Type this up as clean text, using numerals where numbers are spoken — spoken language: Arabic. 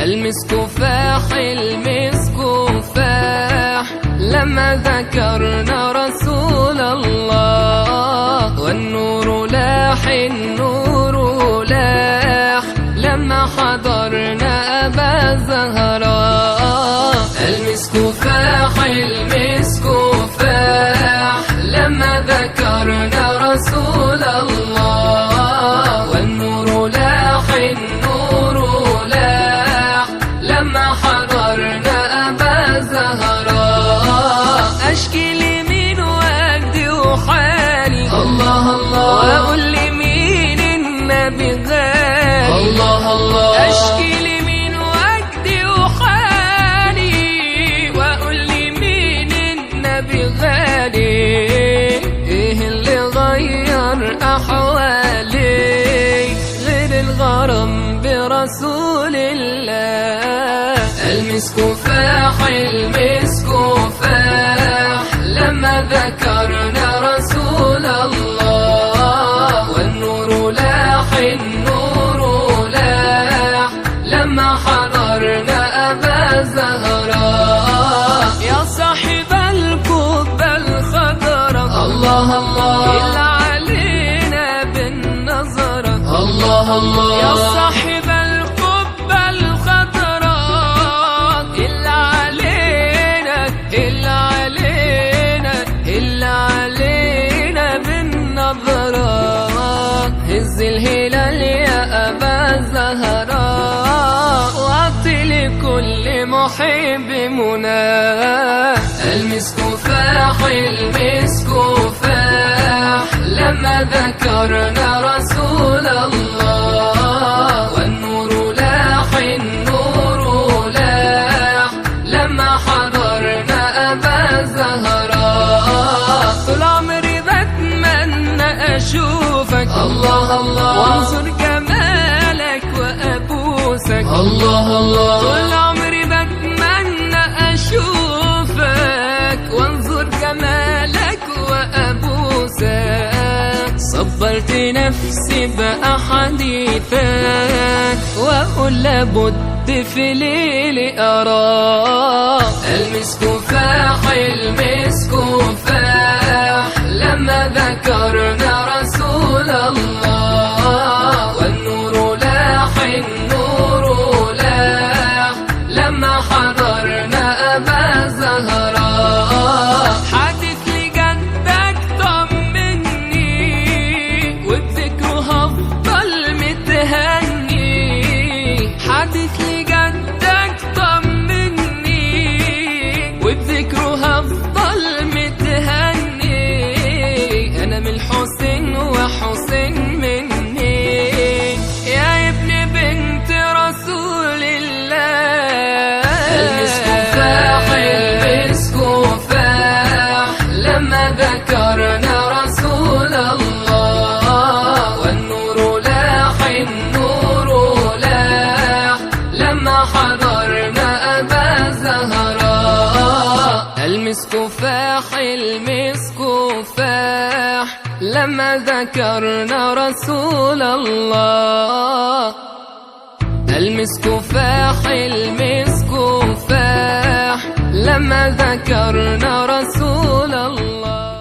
المسك فاح المسك فاح لما ذكرنا رسول الله، والنور لاح النور لاح لما حضرنا أبا زهراء. المسك فاح المسك فاح لما ذكرنا رسول الله، والنور لاح النور لاح لما حضرنا أبا زهراء. أشكي لي من وجدي وحالي الله الله، وأقول لي مين النبي غالي الله الله. أشكي لي من وجدي وحالي، وأقول لي مين النبي غالي. إيه اللي غير أحوالي غير الغرام برسول الله؟ المسك فاح المسك فاح لما ذكرنا رسول الله، والنور لاح النور لاح لما حضرنا أبا زهراء. يا صاحب القبة الخضراء الله الله، إلا علينا بالنظرة الله الله. يا صاحب القبة الخضراء، إلا علينا إلا علينا إلا علينا بالنظرة. هز الهلال يا أبا زهراء، وأعطي لكل محب مناه. المسك فاح المسك فاح لما ذكرنا رسول الله، والنور لاح النور لاح لما حضرنا أبا زهراء. طول عمري بتمنى أشوفك الله الله، وانظر جمالك وأبوسك الله الله. طول عمري بتمنى أشوفك، وانظر جمالك وأبوسك. صبرت نفسي بأحاديثك، وأقول لابد في ليلي أراك. المسك فاح المسك فاح لما ذكرنا رسول الله، والنور لاح النور لاح لما حضرنا أبا زهراء. حادث لجدك طمني، وبذكره هفضل متهني. حادث لجدك طمني، وبذكره هفضل متهني. أنا من الحسين وحسين مني، يا ابن بنت رسول الله. المسك فاح المسك فاح لما ذكرنا رسول الله، والنور لاح النور لاح لما حضرنا أبا زهراء. المسك فاح المسك فاح لما ذكرنا رسول الله. المسك فاح المسك فاح لما ذكرنا رسول الله.